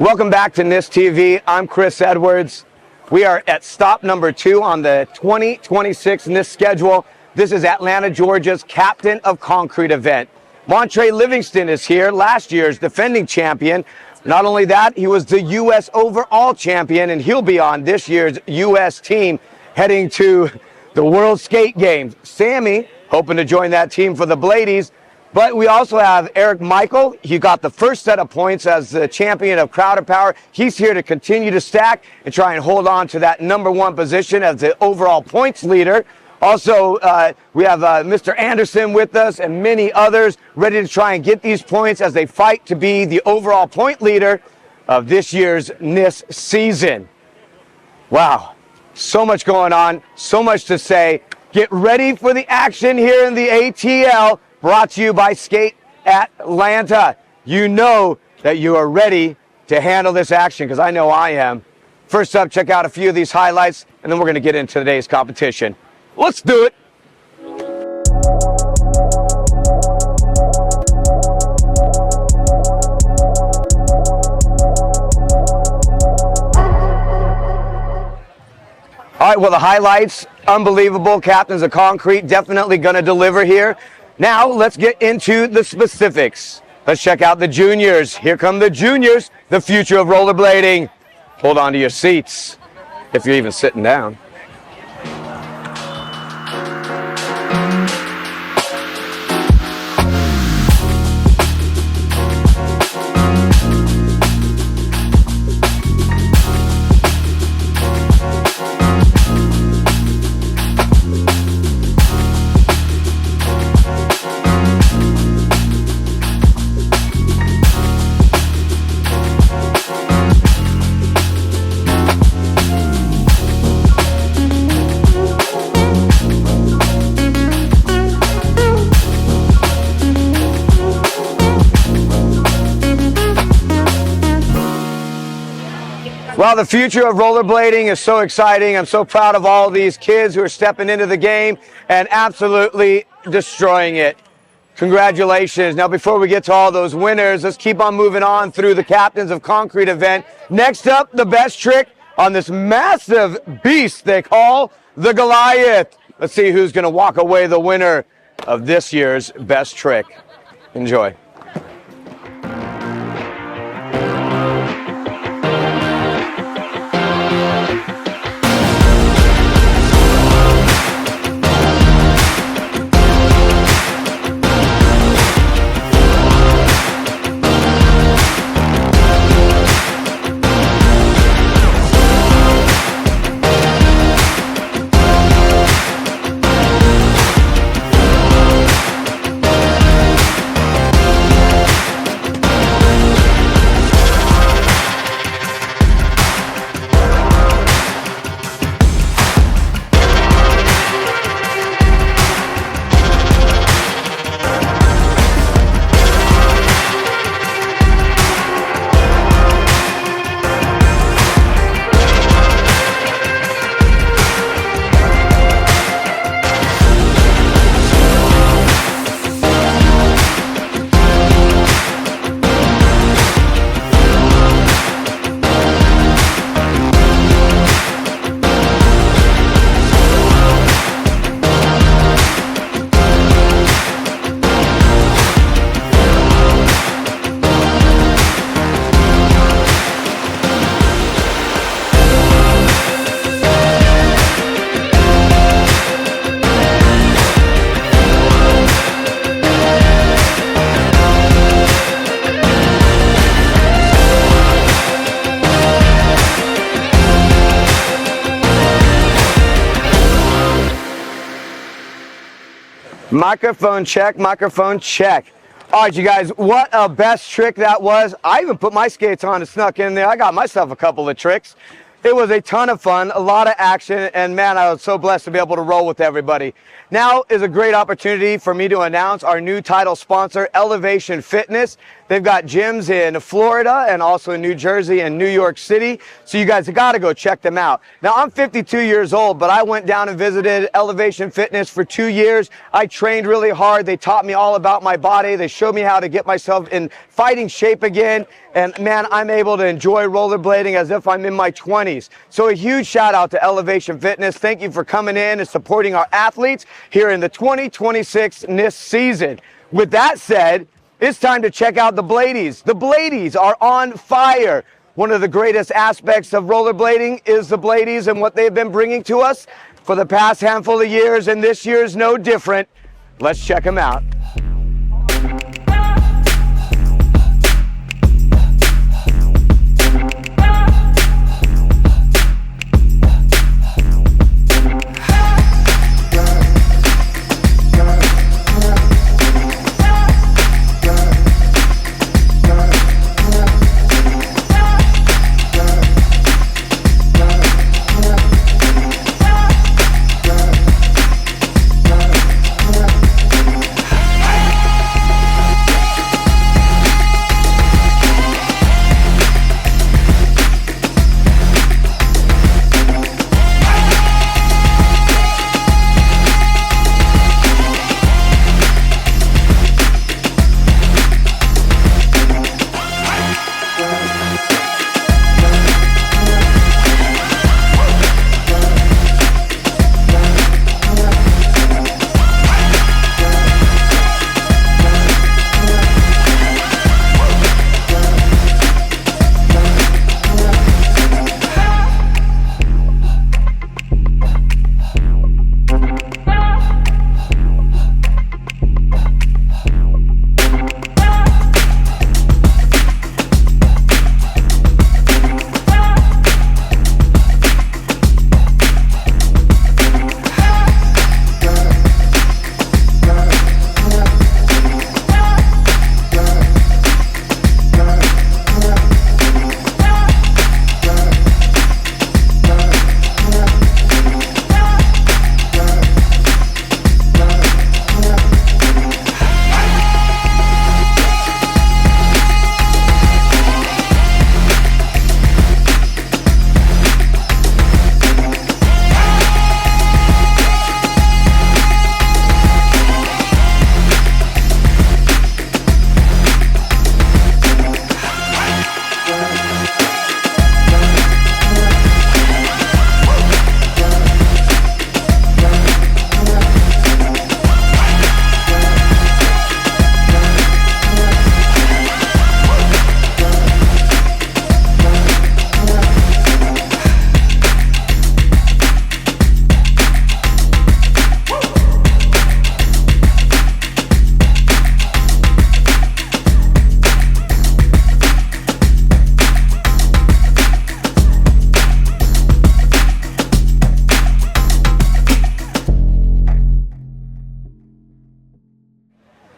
Welcome back to NISS TV. I'm Chris Edwards. We are at stop number 2 on the 2026 NISS schedule. This is Atlanta, Georgia's Captain of Concrete event. Montre Livingston is here, last year's defending champion. Not only that, he was the U.S. overall champion, and he'll be on this year's U.S. team heading to the World Skate Games. Sammy, hoping to join that team for the Bladies. But we also have Eric Michael. He got the first set of points as the champion of Crowder Power. He's here to continue to stack and try and hold on to that #1 position as the overall points leader. Also, we have Mr. Anderson with us and many others ready to try and get these points as they fight to be the overall point leader of this year's NISS season. Wow, so much going on, so much to say. Get ready for the action here in the ATL. Brought to you by Skate Atlanta. You know that you are ready to handle this action, because I know I am. First up, check out a few of these highlights, and then we're going to get into today's competition. Let's do it. All right, well, the highlights, unbelievable. Captains of Concrete definitely going to deliver here. Now, let's get into the specifics. Let's check out the juniors. Here come the juniors, the future of rollerblading. Hold on to your seats, if you're even sitting down. Well, the future of rollerblading is so exciting. I'm so proud of all these kids who are stepping into the game and absolutely destroying it. Congratulations. Now, before we get to all those winners, let's keep on moving on through the Captains of Concrete event. Next up, the best trick on this massive beast they call the Goliath. Let's see who's going to walk away the winner of this year's best trick. Enjoy. Microphone check, microphone check. All right, you guys, what a best trick that was. I even put my skates on and snuck in there. I got myself a couple of tricks. It was a ton of fun, a lot of action, and man, I was so blessed to be able to roll with everybody. Now is a great opportunity for me to announce our new title sponsor, Elevation Fitness. They've got gyms in Florida and also in New Jersey and New York City, so you guys have got to go check them out. Now, I'm 52 years old, but I went down and visited Elevation Fitness for 2 years. I trained really hard. They taught me all about my body. They showed me how to get myself in fighting shape again. And man, I'm able to enjoy rollerblading as if I'm in my 20s. So a huge shout out to Elevation Fitness. Thank you for coming in and supporting our athletes here in the 2026 NISS season. With that said, it's time to check out the Bladies. The Bladies are on fire. One of the greatest aspects of rollerblading is the Bladies and what they've been bringing to us for the past handful of years, and this year is no different. Let's check them out.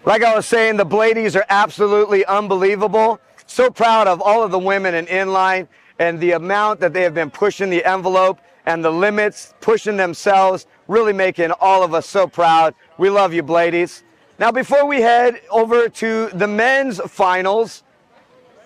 Like I was saying, the Bladies are absolutely unbelievable. So proud of all of the women in inline and the amount that they have been pushing the envelope and the limits, pushing themselves, really making all of us so proud. We love you, Bladies. Now, before we head over to the men's finals,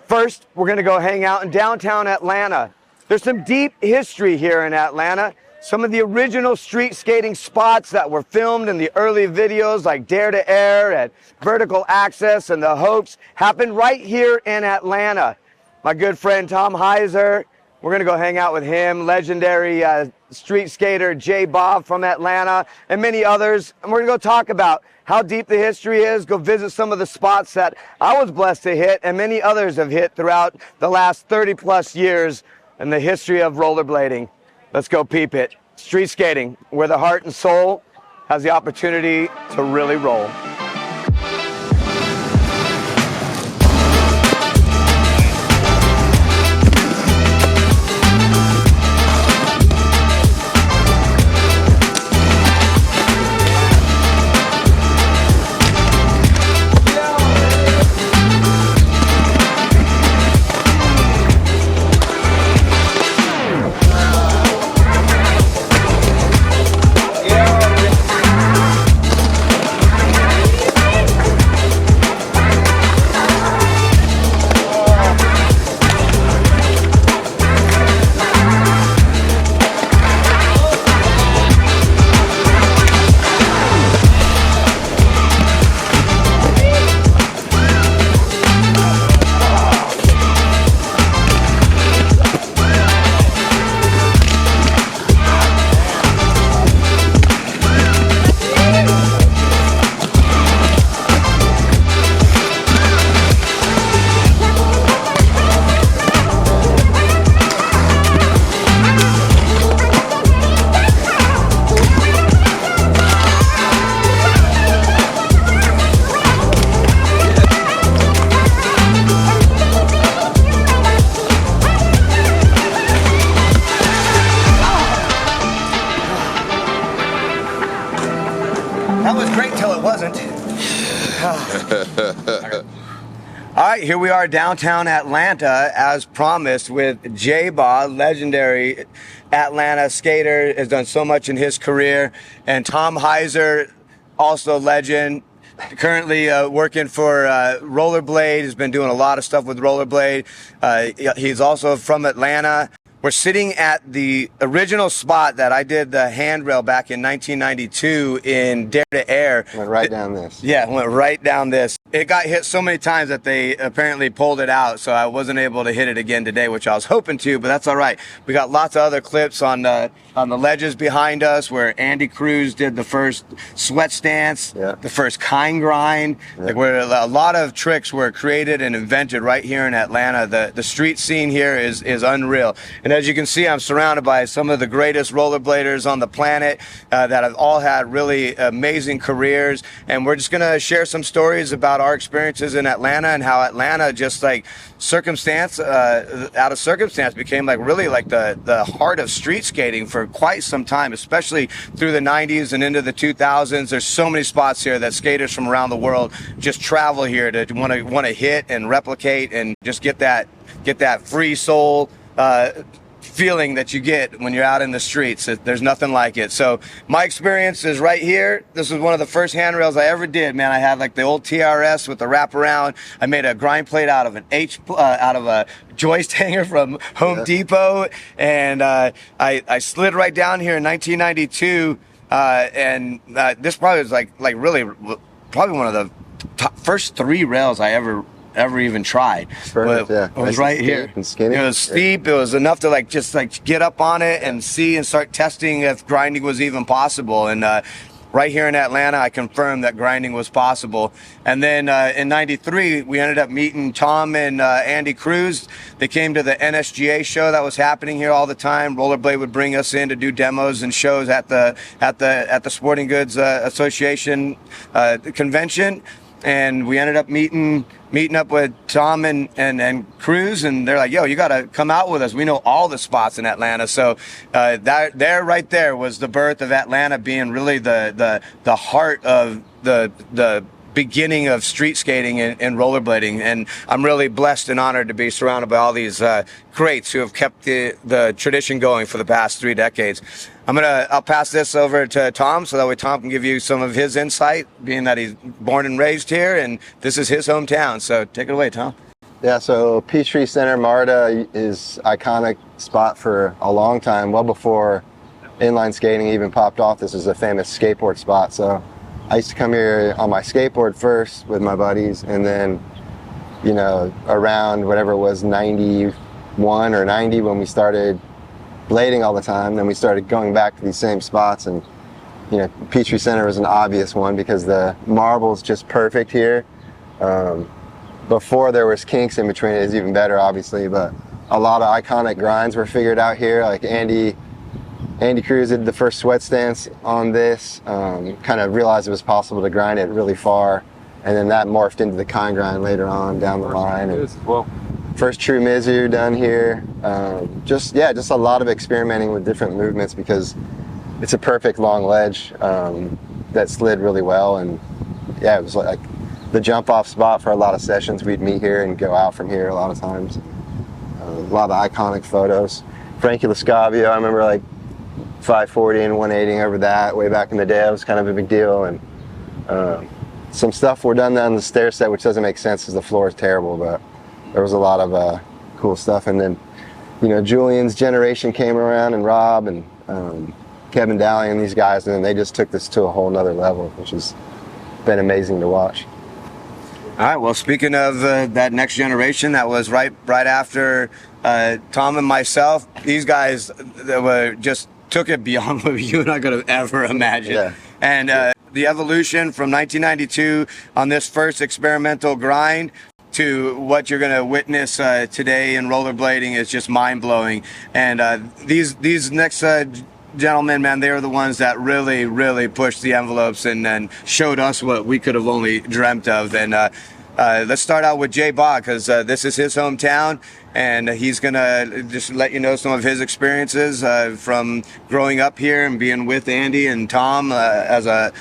first, we're going to go hang out in downtown Atlanta. There's some deep history here in Atlanta. Some of the original street skating spots that were filmed in the early videos like Dare to Air and Vertical Access and The Hopes happened right here in Atlanta. My good friend Tom Heiser, we're going to go hang out with him, legendary street skater Jay Bob from Atlanta, and many others. And we're going to go talk about how deep the history is, go visit some of the spots that I was blessed to hit and many others have hit throughout the last 30 plus years in the history of rollerblading. Let's go peep it. Street skating, where the heart and soul has the opportunity to really roll. right, here we are downtown Atlanta as promised with J-Ba, legendary Atlanta skater, has done so much in his career, and Tom Heiser, also legend, currently working for Rollerblade, has been doing a lot of stuff with Rollerblade. He's also from Atlanta. We're sitting at the original spot that I did the handrail back in 1992 in Dare to Air. Went right down this. Yeah, went right down this. It got hit so many times that they apparently pulled it out, so I wasn't able to hit it again today, which I was hoping to, but that's all right. We got lots of other clips on the ledges behind us where Andy Cruz did the first sweat stance, the first kind grind, like where a lot of tricks were created and invented right here in Atlanta. The street scene here is unreal. And as you can see, I'm surrounded by some of the greatest rollerbladers on the planet that have all had really amazing careers. And we're just going to share some stories about our experiences in Atlanta and how Atlanta just like out of circumstance became like really like the heart of street skating for quite some time, especially through the 90s and into the 2000s. There's so many spots here that skaters from around the world just travel here to want to hit and replicate and just get that free soul feeling that you get when you're out in the streets. There's nothing like it. So my experience is right here. This was one of the first handrails I ever did, man. I had like the old TRS with the wraparound. I made a grind plate out of a joist hanger from Home Depot, and I slid right down here in 1992, and this probably was like really probably one of the first 3 rails I ever even tried. Perfect, it was right here. And skinny. It was steep. It was enough to like just like get up on it and see and start testing if grinding was even possible. And right here in Atlanta, I confirmed that grinding was possible. And then in '93, we ended up meeting Tom and Andy Cruz. They came to the NSGA show that was happening here all the time. Rollerblade would bring us in to do demos and shows at the Sporting Goods Association convention. And we ended up meeting up with Tom and Cruz, and they're like, yo, you got to come out with us. We know all the spots in Atlanta. So that right there was the birth of Atlanta being really the heart of the beginning of street skating and rollerblading. And I'm really blessed and honored to be surrounded by all these greats who have kept the tradition going for the past 3 decades. I'll pass this over to Tom so that way Tom can give you some of his insight, being that he's born and raised here and this is his hometown. So take it away, Tom. Yeah, so Peachtree Center, MARTA is iconic spot for a long time, well before inline skating even popped off. This is a famous skateboard spot. So I used to come here on my skateboard first with my buddies, and then, you know, around whatever it was, 91 or 90 when we started blading all the time, then we started going back to these same spots. And, you know, Peachtree Center was an obvious one because the marble's just perfect here. Before there was kinks in between, it was even better, obviously, but a lot of iconic grinds were figured out here. Like Andy Cruz did the first sweat stance on this, kind of realized it was possible to grind it really far, and then that morphed into the kind grind later on down the line. And first true Mizu done here. Just a lot of experimenting with different movements because it's a perfect long ledge that slid really well. And yeah, it was like the jump off spot for a lot of sessions. We'd meet here and go out from here a lot of times. A lot of iconic photos. Frankie Lascavio, I remember like 540 and 180 over that way back in the day. It was kind of a big deal. And some stuff were done down the stair set, which doesn't make sense because the floor is terrible, but there was a lot of cool stuff. And then, you know, Julian's generation came around, and Rob and Kevin Dowling and these guys, and then they just took this to a whole nother level, which has been amazing to watch. All right, well, speaking of that next generation, that was right after Tom and myself. These guys that were just took it beyond what you and I could have ever imagined. Yeah. And the evolution from 1992 on this first experimental grind to what you're going to witness today in rollerblading is just mind-blowing. And these next gentlemen, man, they were the ones that really pushed the envelopes and showed us what we could have only dreamt of. And let's start out with Jay Ba, because this is his hometown, and he's gonna just let you know some of his experiences from growing up here and being with Andy and Tom as an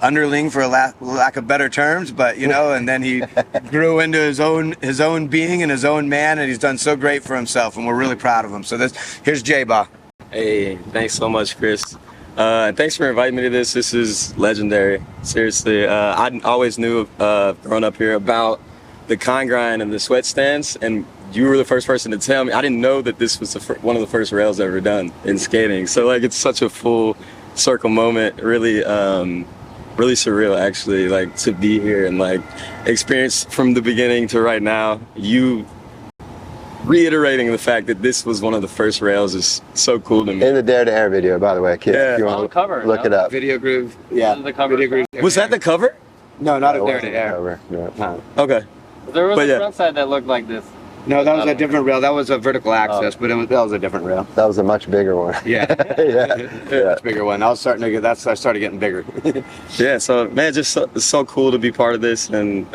underling, for lack of better terms. But you know, and then he grew into his own being and his own man, and he's done so great for himself, and we're really proud of him. So here's Jay Ba. Hey, thanks so much, Chris. Thanks for inviting me to this. This is legendary. Seriously, I always knew growing up here about the con grind and the sweat stance, and you were the first person to tell me. I didn't know that this was one of the first rails ever done in skating. So like, it's such a full circle moment. Really, really surreal, actually. Like, to be here and like experience from the beginning to right now. You reiterating the fact that this was one of the first rails is so cool to me. In the Dare to Air video, by the way, kids, Yeah. if you want to look it up. Video Groove. Yeah. The cover. Video Groove. Was that the cover? No, not a It Dare to wasn't Air. cover, no. Okay. There was But a yeah. front side that looked like this. No, that was a different rail. That was a vertical access, but that was a different rail. That was a much bigger one. Yeah. Yeah. Much bigger one. I started getting bigger. Yeah, so man, it's so cool to be part of this, and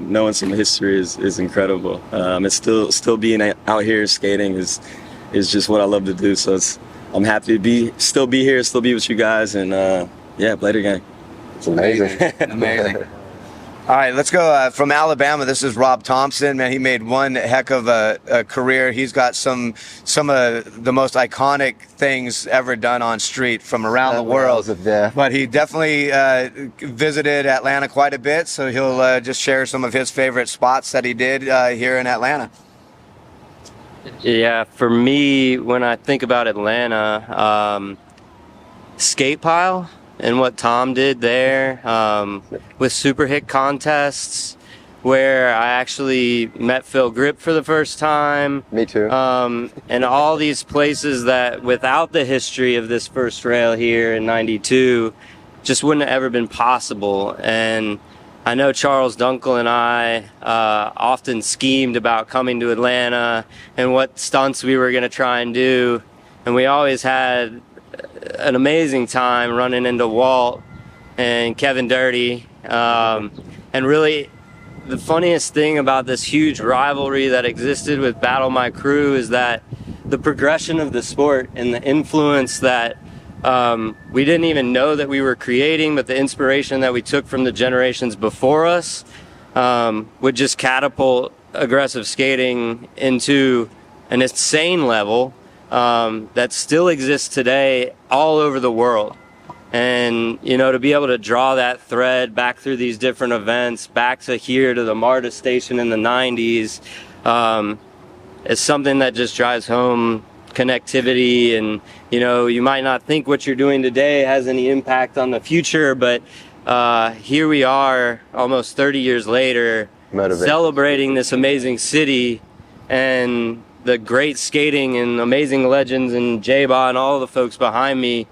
knowing some history is incredible. It's still being out here skating is just what I love to do. So I'm happy to still be here, still be with you guys, and yeah, Bladies gang. It's amazing. Amazing. All right, let's go from Alabama. This is Rob Thompson. Man, he made one heck of a career. He's got some of the most iconic things ever done on street from around the world. Yeah. But he definitely visited Atlanta quite a bit, so he'll just share some of his favorite spots that he did here in Atlanta. Yeah, for me, when I think about Atlanta, skate pile and what Tom did there with super hit contests, where I actually met Phillip Gripper for the first time. Me too. And all these places that without the history of this first rail here in '92 just wouldn't have ever been possible. And I know Charles Dunkel and I often schemed about coming to Atlanta and what stunts we were going to try and do. And we always had an amazing time running into Walt and Kevin Dirty. And really, the funniest thing about this huge rivalry that existed with Battle My Crew is that the progression of the sport and the influence that we didn't even know that we were creating, but the inspiration that we took from the generations before us would just catapult aggressive skating into an insane level that still exists today all over the world. And, you know, to be able to draw that thread back through these different events, back to here to the MARTA station in the 90s, is something that just drives home connectivity. And, you know, you might not think what you're doing today has any impact on the future, but here we are almost 30 years later, celebrating this amazing city and the great skating and amazing legends and J-Ba and all the folks behind me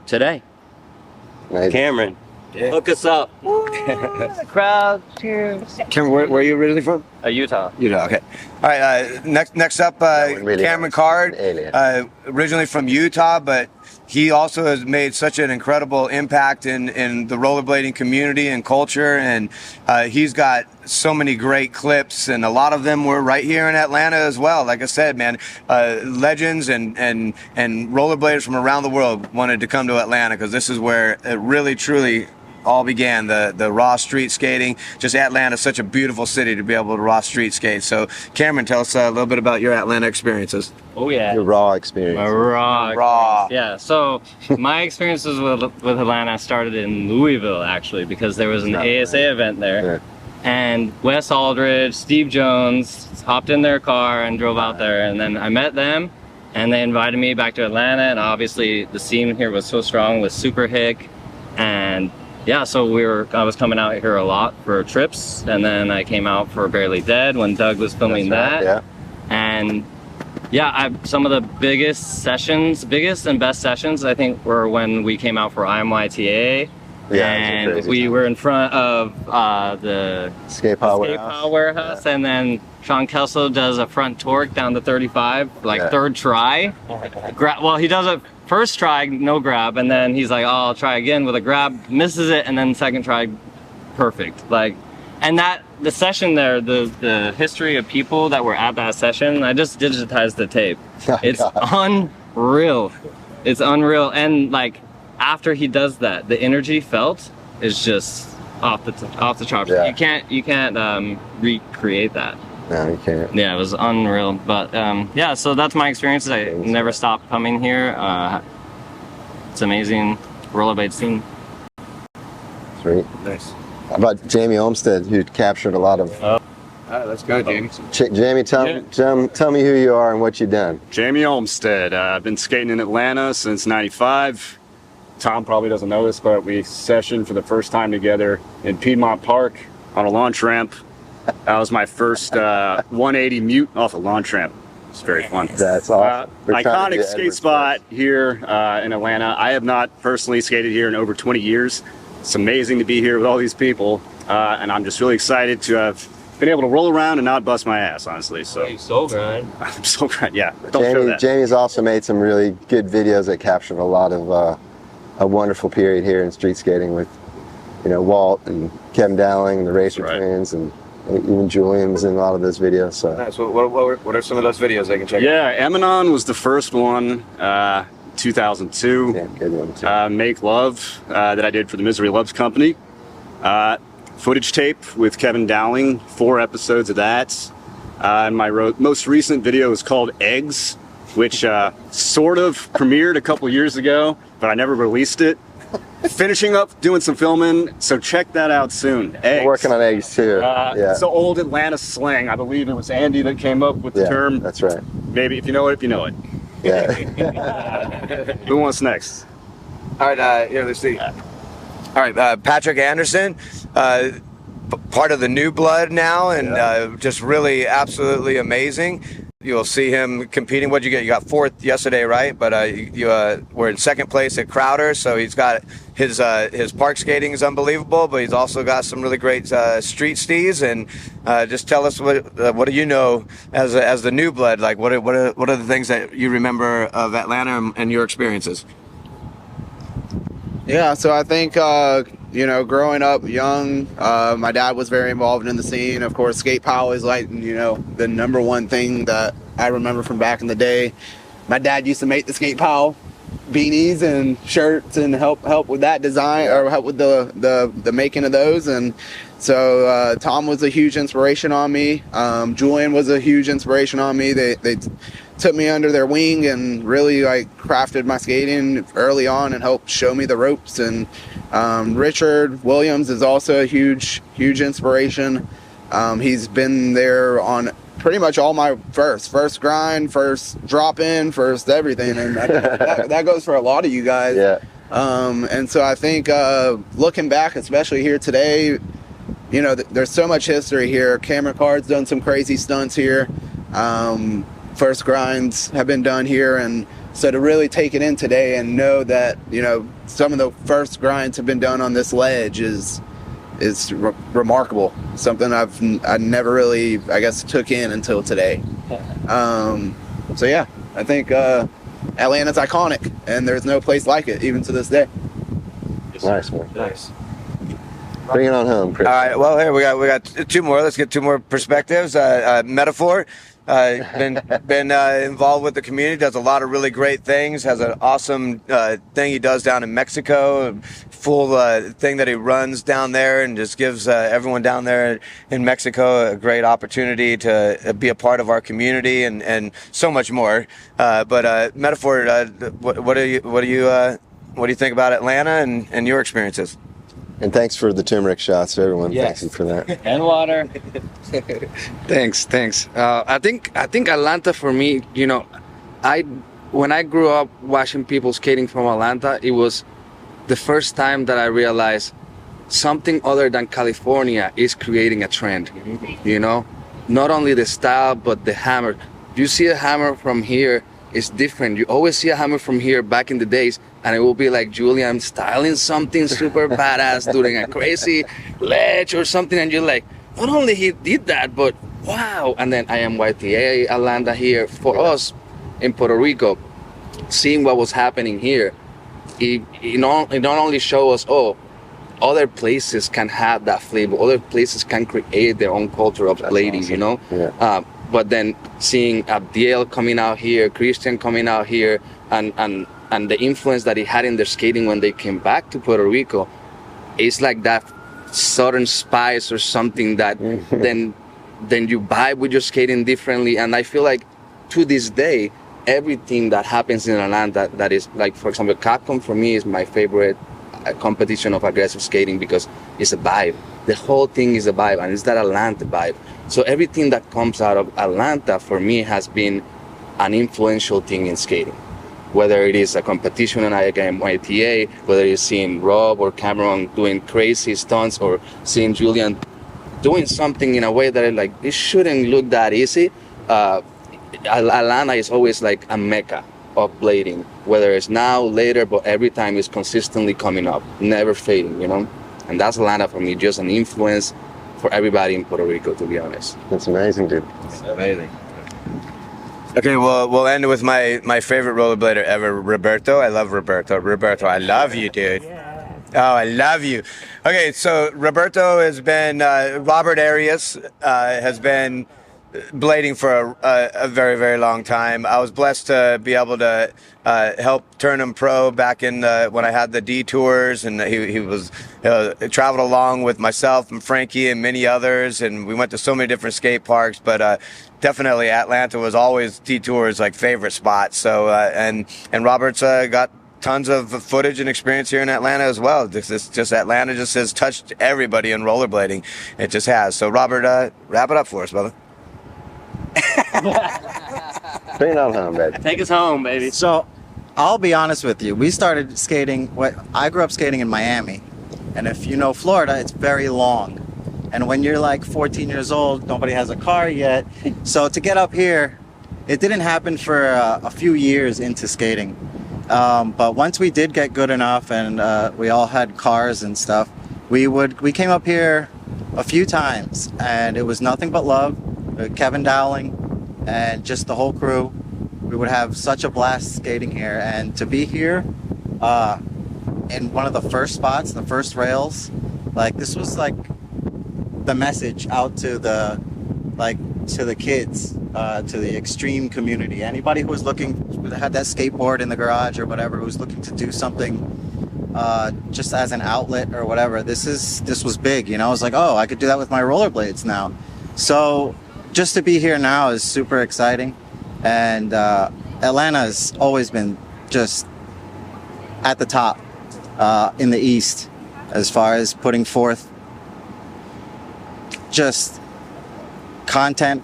today. Amazing. Cameron, hook us up. Crowd, cheers. Cameron, where are you originally from? Utah. Utah, okay. All right, next up, Cameron Card, originally from Utah, but he also has made such an incredible impact in the rollerblading community and culture, and he's got so many great clips, and a lot of them were right here in Atlanta as well. Like I said, man, legends and rollerbladers from around the world wanted to come to Atlanta because this is where it really, truly all began, the raw street skating. Just Atlanta's such a beautiful city to be able to raw street skate. So Cameron, tell us a little bit about your Atlanta experiences. Oh yeah. Your raw experience. Raw. Yeah, so my experiences with Atlanta started in Louisville, actually, because there was an ASA event there. Yeah. And Wes Aldridge, Steve Jones hopped in their car and drove out there, and then I met them, and they invited me back to Atlanta, and obviously the scene here was so strong with Super Hick, and yeah, so I was coming out here a lot for trips, and then I came out for Barely Dead when Doug was filming that. Yeah. And yeah, some of the biggest and best sessions, I think, were when we came out for IMYTA. Yeah, and we were in front of the skate pile warehouse. And then Sean Kelso does a front torque down to 35, third try. Well, he does it first try, no grab, and then he's like, oh, I'll try again with a grab, misses it, and then second try, perfect. And that the session there, the history of people that were at that session, I just digitized the tape. Oh, It's God. unreal. It's unreal. And like after he does that, the energy felt is just off the charts. Yeah. You can't recreate that. No, you can't. Yeah, it was unreal. But yeah, so that's my experience. I never stopped coming here. It's amazing rollerblade scene. Sweet. Nice. How about Jamie Olmsted, who captured a lot of... All right, let's go, Jamie. Jamie, tell me who you are and what you've done. Jamie Olmsted. I've been skating in Atlanta since '95. Tom probably doesn't know this, but we sessioned for the first time together in Piedmont Park on a launch ramp. That was my first 180 mute off a launch ramp. It's very fun. That's awesome. We're trying to Iconic get skate Edwards spot here in Atlanta. I have not personally skated here in over 20 years. It's amazing to be here with all these people, and I'm just really excited to have been able to roll around and not bust my ass, honestly. So So grind. I'm so glad. Yeah, don't show that. Jamie's also made some really good videos that captured a lot of a wonderful period here in street skating with, Walt and Kevin Dowling, the Racer Right. Twins, and even Julian was in a lot of those videos. So Nice. What are some of those videos they can check out? Yeah, Emanon was the first one, 2002. yeah, good one too. Make Love that I did for the Misery Loves Company. Footage tape with Kevin Dowling, 4 episodes of that. And my most recent video is called Eggs, which sort of premiered a couple years ago, but I never released it. Finishing up doing some filming, so check that out soon. Eggs. We're working on eggs too. Yeah, It's the old Atlanta slang. I believe it was Andy that came up with the yeah, term. that's right. Maybe if you know it, you know it. Yeah. Who wants next? All right, here, let's see. All right, Patrick Anderson, part of the New Blood now, and just really absolutely amazing. You'll see him competing. What'd you get? You got 4th yesterday, right? But you were in 2nd place at Crowder, so he's got his park skating is unbelievable, but he's also got some really great street stees. And just tell us what do you know as the New Blood? Like what are the things that you remember of Atlanta and your experiences? Yeah, so I think, growing up young, my dad was very involved in the scene. Of course, skate pile is like, the number one thing that I remember from back in the day. My dad used to make the skate pile beanies and shirts and help with that design, or help with the making of those. And so Tom was a huge inspiration on me. Julian was a huge inspiration on me. They took me under their wing and really crafted my skating early on and helped show me the ropes. And Richard Williams is also a huge inspiration. He's been there on pretty much all my first grind, first drop in, first everything, and that goes for a lot of you guys. Yeah. And so I think looking back, especially here today, there's so much history here. Cameron Card's done some crazy stunts here. First grinds have been done here, and so to really take it in today and know that some of the first grinds have been done on this ledge is remarkable. Something I never really, I guess, took in until today. So yeah, I think Atlanta's iconic, and there's no place like it even to this day. Nice, man. Nice. Bring it on home, Chris. All right. Well, here we got 2 more. Let's get 2 more perspectives. Metaphor. Been involved with the community. Does a lot of really great things. Has an awesome thing he does down in Mexico. Full thing that he runs down there, and just gives everyone down there in Mexico a great opportunity to be a part of our community and so much more. But Metaphor, what do you think about Atlanta and your experiences? And thanks for the turmeric shots, everyone. Yes. Thanks you for that. And water. Thanks. I think Atlanta for me, when I grew up watching people skating from Atlanta, it was the first time that I realized something other than California is creating a trend. Not only the style, but the hammer. You see a hammer from here, it's different. You always see a hammer from here back in the days, and it will be like Julian styling something super badass, doing a crazy ledge or something, and you're like, not only he did that, but wow. And then I am YTA Atlanta here for us in Puerto Rico, seeing what was happening here. It not only show us, other places can have that flavor. Other places can create their own culture of blading, awesome. you know? Yeah. But then seeing Abdiel coming out here, Christian coming out here, and the influence that he had in their skating when they came back to Puerto Rico, it's like that southern spice or something that then you vibe with your skating differently. And I feel like to this day, everything that happens in Atlanta that is like, for example, CAPCON for me is my favorite competition of aggressive skating because it's a vibe. The whole thing is a vibe, and it's that Atlanta vibe. So everything that comes out of Atlanta for me has been an influential thing in skating. Whether it is a competition on ITA, whether it's seeing Rob or Cameron doing crazy stunts, or seeing Julian doing something in a way that like it shouldn't look that easy. Atlanta is always like a mecca of blading, whether it's now, later, but every time it's consistently coming up, never fading, you know? And that's Atlanta for me, just an influence for everybody in Puerto Rico, to be honest. That's amazing, dude. It's amazing. Okay, well, we'll end with my favorite rollerblader ever, Roberto. I love Roberto. Roberto, I love you, dude. Oh, I love you. Okay, so Roberto has been, Robert Arias has been blading for a very, very long time. I was blessed to be able to help turn him pro back in when I had the D tours, and he was traveled along with myself and Frankie and many others, and we went to so many different skate parks. But definitely Atlanta was always D tours like favorite spot. So and Robert's got tons of footage and experience here in Atlanta as well. Just Atlanta just has touched everybody in rollerblading. It just has. So Robert, wrap it up for us, brother. Bring it on home, baby. Take us home, baby. So, I'll be honest with you. We started skating. I grew up skating in Miami, and if you know Florida, it's very long. And when you're like 14 years old, nobody has a car yet. So to get up here, it didn't happen for a few years into skating. But once we did get good enough, and we all had cars and stuff, we came up here a few times, and it was nothing but love. Kevin Dowling and just the whole crew. We would have such a blast skating here, and to be here in one of the first spots, the first rails, like this was like the message out to the kids, to the extreme community. Anybody who was looking, had that skateboard in the garage or whatever, who was looking to do something just as an outlet or whatever, this was big, you know. I was like, oh, I could do that with my rollerblades now. So just to be here now is super exciting, and Atlanta has always been just at the top in the East as far as putting forth just content,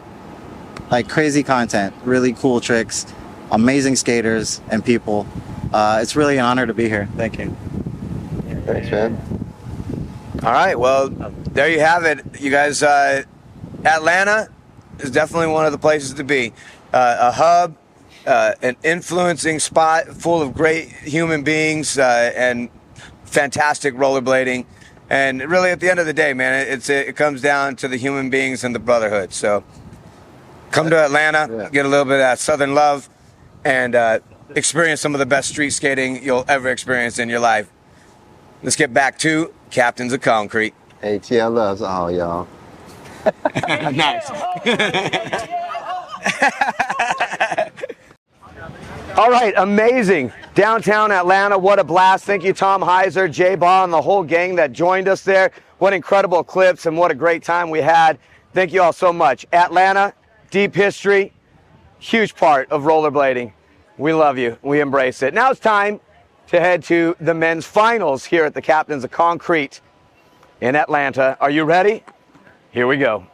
like crazy content, really cool tricks, amazing skaters and people. It's really an honor to be here. Thank you. Thanks, man. All right, well, there you have it, you guys. Atlanta is definitely one of the places to be. A hub, an influencing spot full of great human beings and fantastic rollerblading. And really, at the end of the day, man, it comes down to the human beings and the brotherhood. So come to Atlanta, get a little bit of that Southern love, and experience some of the best street skating you'll ever experience in your life. Let's get back to Captains of Concrete. ATL loves all y'all. Nice. All right, amazing. Downtown Atlanta, what a blast. Thank you, Tom Heiser, Jay Baugh, and the whole gang that joined us there. What incredible clips and what a great time we had. Thank you all so much. Atlanta, deep history, huge part of rollerblading. We love you. We embrace it. Now it's time to head to the men's finals here at the Captains of Concrete in Atlanta. Are you ready? Here we go.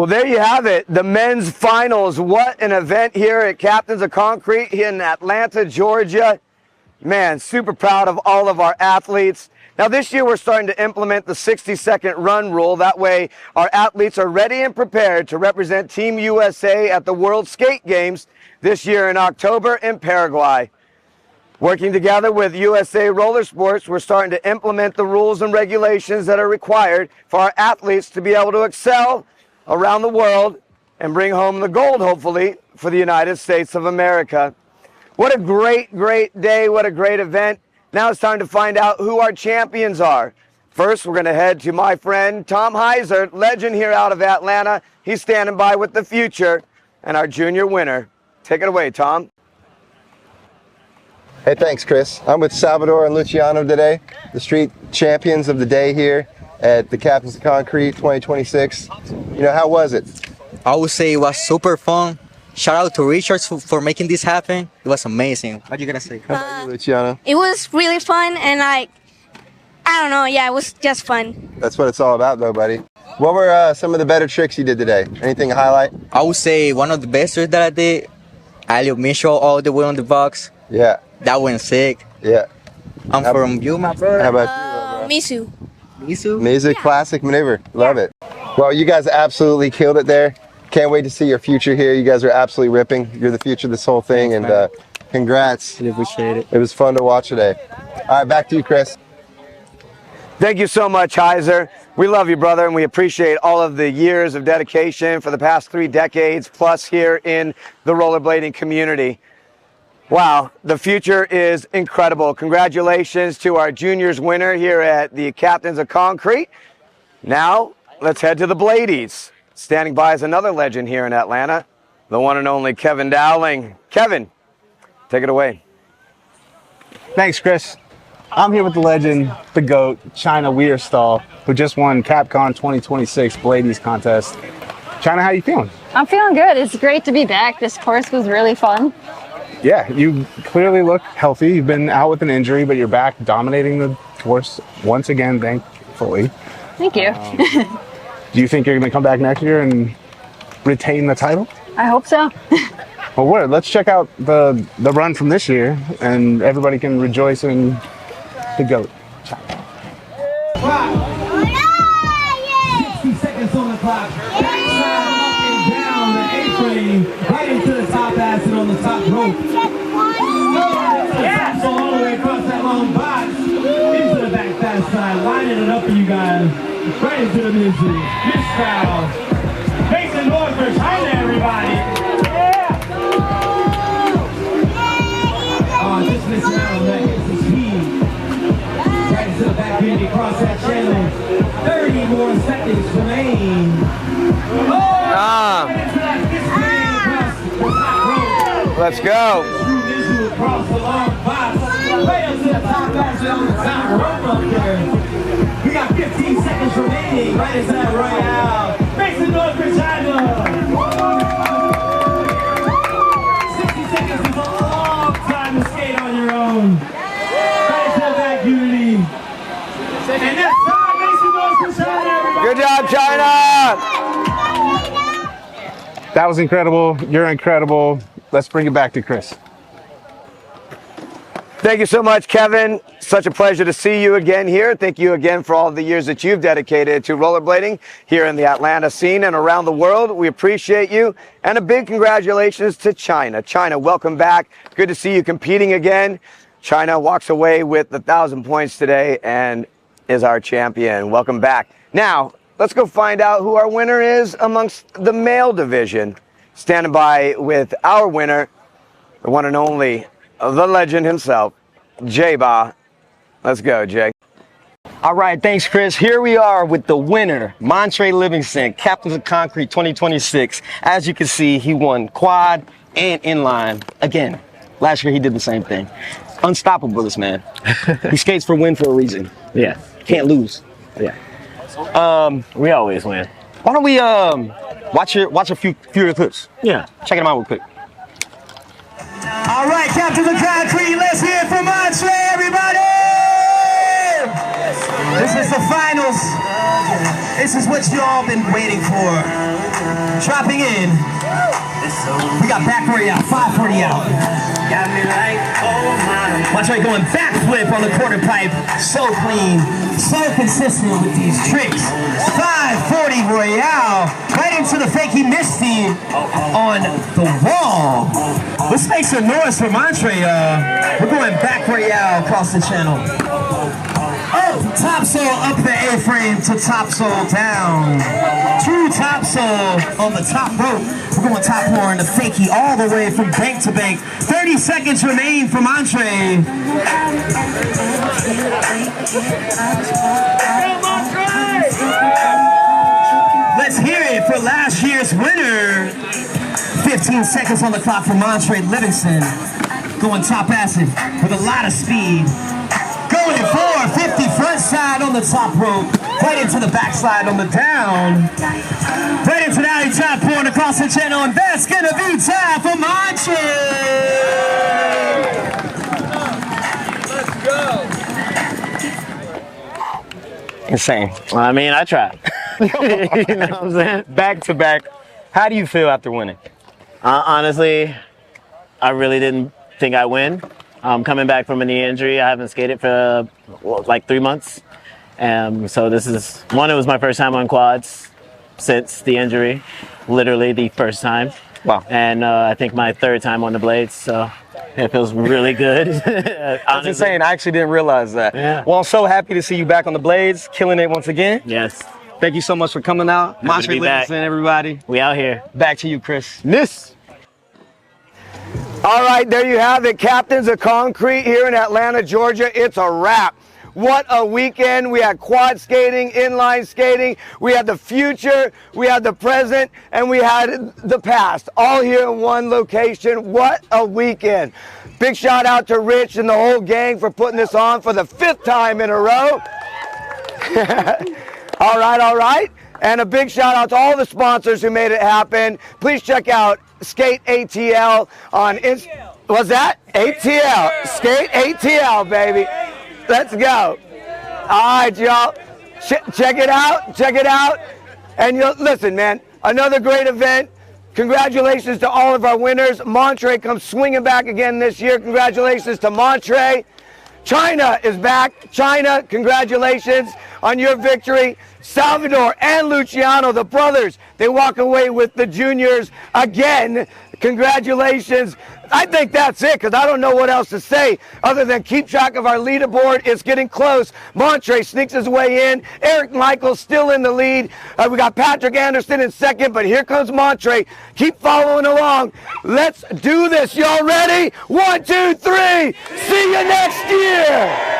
Well, there you have it, the men's finals. What an event here at Captains of Concrete in Atlanta, Georgia. Man, super proud of all of our athletes. Now this year we're starting to implement the 60-second run rule. That way our athletes are ready and prepared to represent Team USA at the World Skate Games this year in October in Paraguay. Working together with USA Roller Sports, we're starting to implement the rules and regulations that are required for our athletes to be able to excel around the world and bring home the gold, hopefully, for the United States of America. What a great, great day. What a great event. Now it's time to find out who our champions are. First, we're going to head to my friend Tom Heiser, legend here out of Atlanta. He's standing by with the future and our junior winner. Take it away, Tom. Hey, thanks, Chris. I'm with Salvador and Luciano today, the street champions of the day here at the Captains of Concrete 2026. You know, how was it? I would say it was super fun. Shout out to Richards for making this happen. It was amazing. What are you gonna say? How about you, Luciano? It was really fun, and I don't know, yeah, it was just fun. That's what it's all about, though, buddy. What were some of the better tricks you did today? Anything to highlight? I would say one of the best tricks that I did, alley-oop Mitchell all the way on the box. Yeah. That went sick. Yeah. I'm from you, my brother. How about you, Misu. Misu? Misu, classic maneuver. Love it. Well, you guys absolutely killed it there. Can't wait to see your future here. You guys are absolutely ripping. You're the future of this whole thing. Thanks, and congrats. Really appreciate it. It was fun to watch today. All right, back to you, Chris. Thank you so much, Heiser. We love you, brother, and we appreciate all of the years of dedication for the past 3 decades plus here in the rollerblading community. Wow, the future is incredible. Congratulations to our juniors winner here at the Captains of Concrete. Now, let's head to the Bladies. Standing by is another legend here in Atlanta, the one and only Kevin Dowling. Kevin, take it away. Thanks, Chris. I'm here with the legend, the GOAT, China Weirstall, who just won CAPCON 2026 Bladies contest. China, how you feeling? I'm feeling good. It's great to be back. This course was really fun. Yeah, you clearly look healthy. You've been out with an injury, but you're back dominating the course once again, thankfully. Thank you. Do you think you're going to come back next year and retain the title? I hope so. Well, let's check out the run from this year, and everybody can rejoice in the GOAT. 60 seconds on the clock. Backside up and down the A-frame, right into the top acid on the top rope. Yeah. So all the way across that long box, into the back fast side, lining it up for you guys. Right into the misery. Miss style. Facing north for China, everybody. Yeah. Oh, just missing out on that. It's speed. Right into the back end, across that channel. 30 more seconds remain. Let's go. Across the long box, right up to the top basket on the top rope up there. We got 15 seconds remaining, right into that Royale. Makes it north for China. 60 seconds is a long time to skate on your own. Right into that unity. And that's time, makes it north for China, everybody. Good job, China. That was incredible. You're incredible. Let's bring it back to Chris. Thank you so much, Kevin. Such a pleasure to see you again here. Thank you again for all the years that you've dedicated to rollerblading here in the Atlanta scene and around the world. We appreciate you. And a big congratulations to China. China, welcome back. Good to see you competing again. China walks away with 1,000 points today and is our champion. Welcome back. Now, let's go find out who our winner is amongst the male division. Standing by with our winner, the one and only, the legend himself, J-Ba. Let's go, Jay. All right, thanks, Chris. Here we are with the winner, Montre Livingston, Captains of Concrete 2026. As you can see, he won quad and inline again. Last year, he did the same thing. Unstoppable, this man. He skates for win for a reason. Yeah. Can't lose. Yeah. We always win. Why don't we watch a few of your clips? Yeah. Check them out real quick. All right, Captains of Concrete, let's hear it from Montre, everybody! This is the finals. This is what you all been waiting for. Dropping in. We got back 40 out, 540 out. Got me like, oh my. Montre going backflip on the quarter pipe. So clean, so consistent with these tricks. 540 Royale. Right into the fakey Misty on the wall. Let's make some noise for Montre. We're going back Royale across the channel. Oh, topsail up the A-frame to topsail down. True topsail on the top rope. We're going top horn to fakie all the way from bank to bank. 30 seconds remain for Montre. Let's hear it for last year's winner. 15 seconds on the clock for Montre Livingston. Going top acid with a lot of speed. Going for 50 front side on the top rope. Right into the backslide on the down. Right into the alley top point across the channel. And that's going to be time for Montre. Let's go. Insane. Well, I mean, I tried. You know what I'm saying? Back to back. How do you feel after winning? Honestly, I really didn't think I'd win. Coming back from a knee injury, I haven't skated for like 3 months. So this is, it was my first time on quads since the injury, literally the first time. Wow. And I think my third time on the blades, so it feels really good. That's insane. I actually didn't realize that. Yeah. Well, I'm so happy to see you back on the blades, killing it once again. Yes. Thank you so much for coming out. Montre Livingston, everybody. We out here. Back to you, Chris. NISS. All right, there you have it. Captains of Concrete here in Atlanta, Georgia. It's a wrap. What a weekend. We had quad skating, inline skating. We had the future, we had the present, and we had the past. All here in one location. What a weekend. Big shout out to Rich and the whole gang for putting this on for the 5th time in a row. All right. And a big shout out to all the sponsors who made it happen. Please check out Skate ATL on was that? ATL. Skate ATL, baby. Let's go. All right, y'all. Check it out. And listen, man, another great event. Congratulations to all of our winners. Montre comes swinging back again this year. Congratulations to Montre. China is back. China, congratulations on your victory. Salvador and Luciano, the brothers, they walk away with the juniors again. Congratulations. I think that's it, because I don't know what else to say other than keep track of our leaderboard. It's getting close. Montre sneaks his way in. Eric Michael's still in the lead. We got Patrick Anderson in second, but here comes Montre. Keep following along. Let's do this. Y'all ready? 1, 2, 3. See you next year.